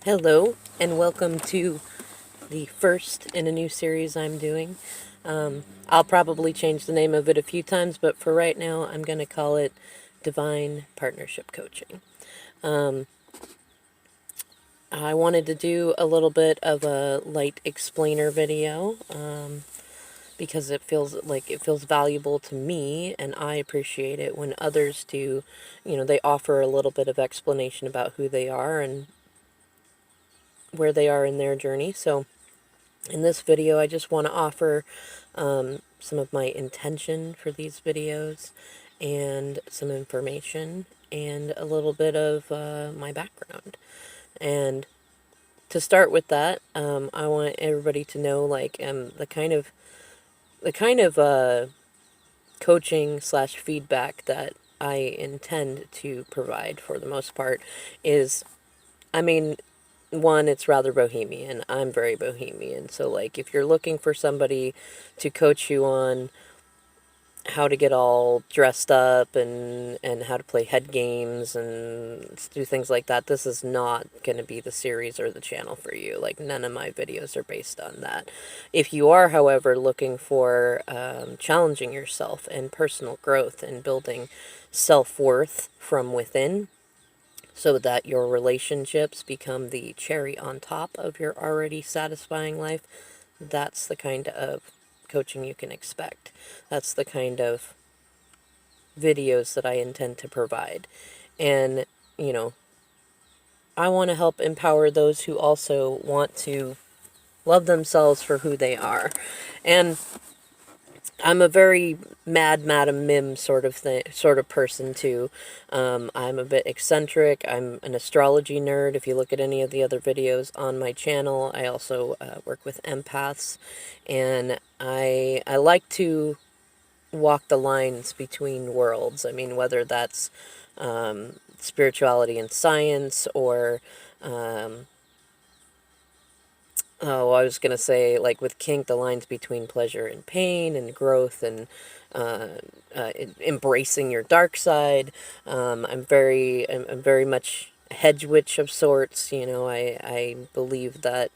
Hello, and welcome to the first in a new series I'm doing. I'll probably change the name of it a few times, but for right now, I'm going to call it Divine Partnership Coaching. I wanted to do a little bit of a light explainer video because it feels valuable to me, and I appreciate it when others do. They offer a little bit of explanation about who they are and where they are in their journey. So in this video, I just want to offer some of my intention for these videos and some information and a little bit of my background. And to start with that, I want everybody to know the kind of coaching slash feedback that I intend to provide for the most part is, I mean, one, it's rather bohemian. I'm very bohemian. So, like, if you're looking for somebody to coach you on how to get all dressed up and how to play head games and do things like that, this is not going to be the series or the channel for you. Like, none of my videos are based on that. If you are, however, looking for challenging yourself and personal growth and building self-worth from within, so that your relationships become the cherry on top of your already satisfying life, that's the kind of coaching you can expect. That's the kind of videos that I intend to provide. And, I want to help empower those who also want to love themselves for who they are. And I'm a very mad Madam Mim sort of person too. I'm a bit eccentric. I'm an astrology nerd. If you look at any of the other videos on my channel, I also work with empaths, and I like to walk the lines between worlds. I mean, whether that's spirituality and science, or I was going to say, like with kink, the lines between pleasure and pain and growth and embracing your dark side. I'm very much a hedge witch of sorts. I believe that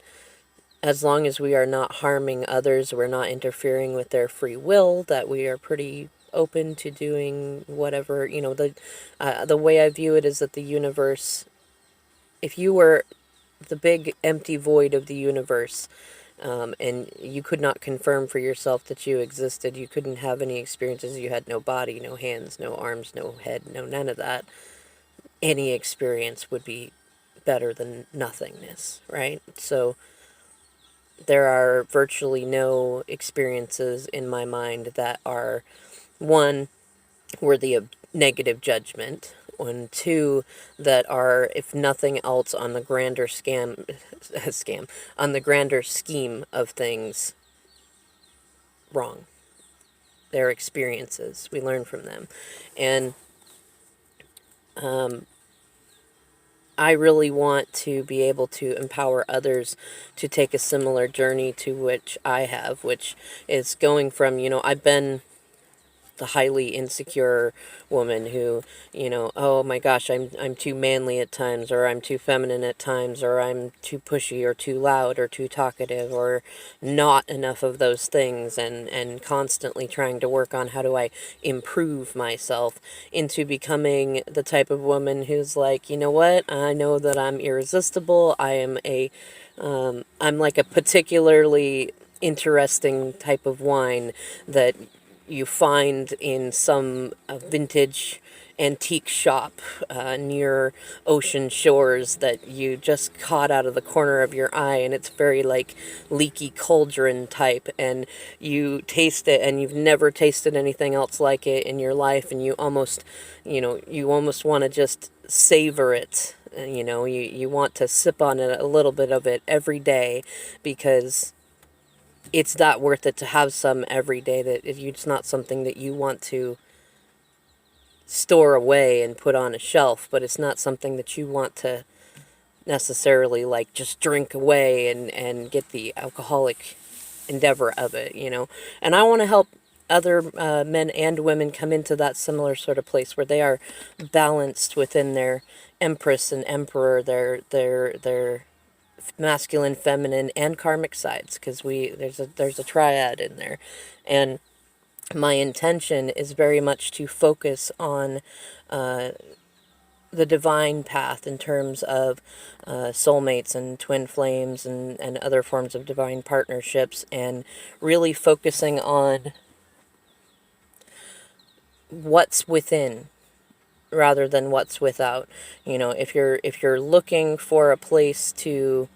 as long as we are not harming others, we're not interfering with their free will, that we are pretty open to doing whatever. The way I view it is that the universe, if you were the big empty void of the universe, and you could not confirm for yourself that you existed, you couldn't have any experiences, you had no body, no hands, no arms, no head, no none of that, any experience would be better than nothingness, right? So there are virtually no experiences in my mind that are, one, worthy of negative judgment, and two, that are, if nothing else, on the grander on the grander scheme of things, wrong. They're experiences. We learn from them. And I really want to be able to empower others to take a similar journey to which I have, which is going from, I've been the highly insecure woman who, oh my gosh, I'm too manly at times, or I'm too feminine at times, or I'm too pushy or too loud or too talkative, or not enough of those things, and constantly trying to work on how do I improve myself, into becoming the type of woman who's like, you know what, I know that I'm irresistible. I'm like a particularly interesting type of wine that you find in some vintage antique shop near ocean shores, that you just caught out of the corner of your eye, and it's very like leaky cauldron type, and you taste it and you've never tasted anything else like it in your life, and you almost want to just savor it. You want to sip on it, a little bit of it every day, because it's that worth it to have some every day, that it's not something that you want to store away and put on a shelf, but it's not something that you want to necessarily like just drink away and get the alcoholic endeavor of it. And I want to help other men and women come into that similar sort of place where they are balanced within their empress and emperor, their masculine, feminine, and karmic sides, because there's a triad in there. And my intention is very much to focus on the divine path in terms of soulmates and twin flames and other forms of divine partnerships, and really focusing on what's within rather than what's without. If you're looking for a place to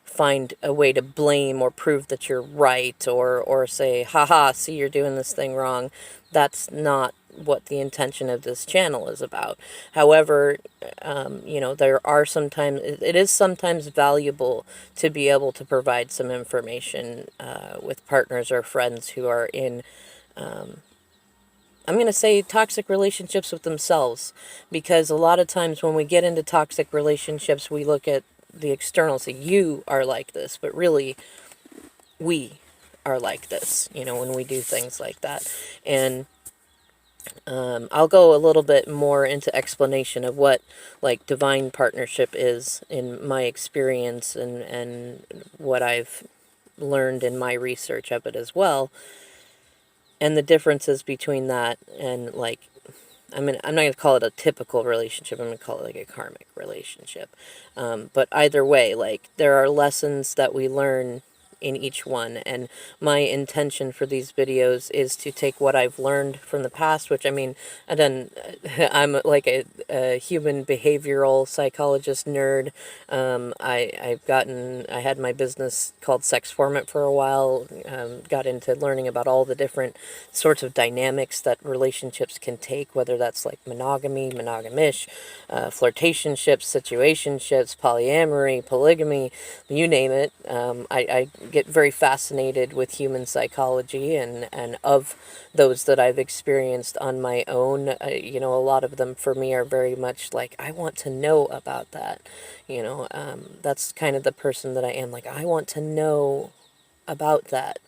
find a way to blame or prove that you're right, or say, haha, see, you're doing this thing wrong, that's not what the intention of this channel is about. However, there are sometimes, it is sometimes valuable to be able to provide some information with partners or friends who are in, I'm going to say, toxic relationships with themselves. Because a lot of times when we get into toxic relationships, we look at the external, say, you are like this, but really, we are like this, when we do things like that. And I'll go a little bit more into explanation of what, like, divine partnership is in my experience, and what I've learned in my research of it as well. And the differences between that and, like, I'm not going to call it a typical relationship. I'm going to call it like a karmic relationship. But either way, like, there are lessons that we learn in each one. And my intention for these videos is to take what I've learned from the past, which, I mean, I'm like a human behavioral psychologist nerd. I had my business called Sex Formant for a while, got into learning about all the different sorts of dynamics that relationships can take, whether that's like monogamy, monogamish, flirtationships, situationships, polyamory, polygamy, you name it. I get very fascinated with human psychology, and of those that I've experienced on my own, a lot of them for me are very much like, I want to know about that. That's kind of the person that I am. Like, I want to know about that.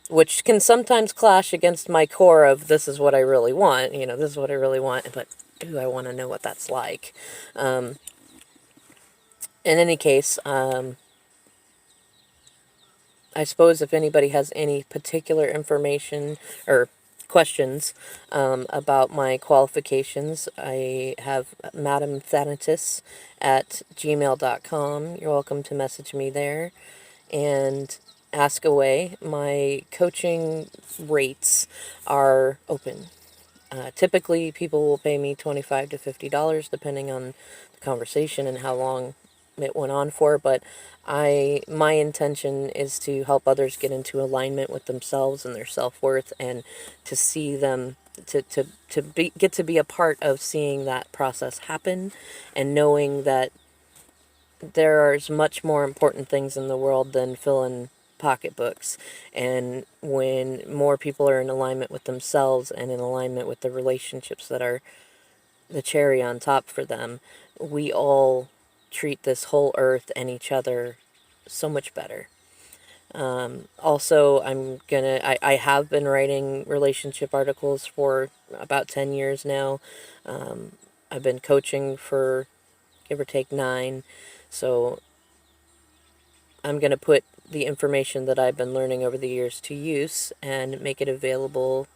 Which can sometimes clash against my core of, this is what I really want, this is what I really want, but do I want to know what that's like? In any case, I suppose if anybody has any particular information or questions about my qualifications, I have Madam Thanatis at gmail.com. You're welcome to message me there and ask away. My coaching rates are open. Typically, people will pay me $25 to $50, depending on the conversation and how long it went on for, but my intention is to help others get into alignment with themselves and their self-worth, and to see them get to be a part of seeing that process happen, and knowing that there are much more important things in the world than filling pocketbooks. And when more people are in alignment with themselves and in alignment with the relationships that are the cherry on top for them, we all treat this whole earth and each other so much better. Also, I have been writing relationship articles for about 10 years now. I've been coaching for, give or take, 9. So I'm going to put the information that I've been learning over the years to use and make it available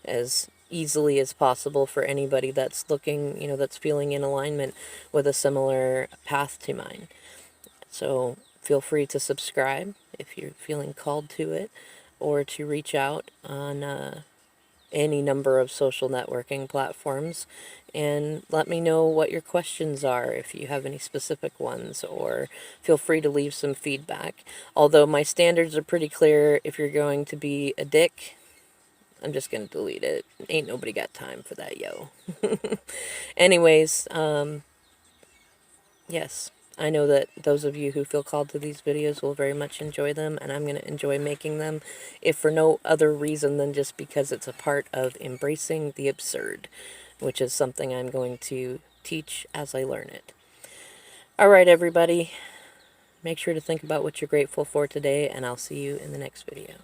as easily as possible for anybody that's looking, that's feeling in alignment with a similar path to mine. So feel free to subscribe if you're feeling called to it, or to reach out on any number of social networking platforms and let me know what your questions are, if you have any specific ones, or feel free to leave some feedback. Although my standards are pretty clear. If you're going to be a dick, I'm just going to delete it. Ain't nobody got time for that, yo. Anyways, yes, I know that those of you who feel called to these videos will very much enjoy them, and I'm going to enjoy making them, if for no other reason than just because it's a part of embracing the absurd, which is something I'm going to teach as I learn it. All right, everybody, make sure to think about what you're grateful for today, and I'll see you in the next video.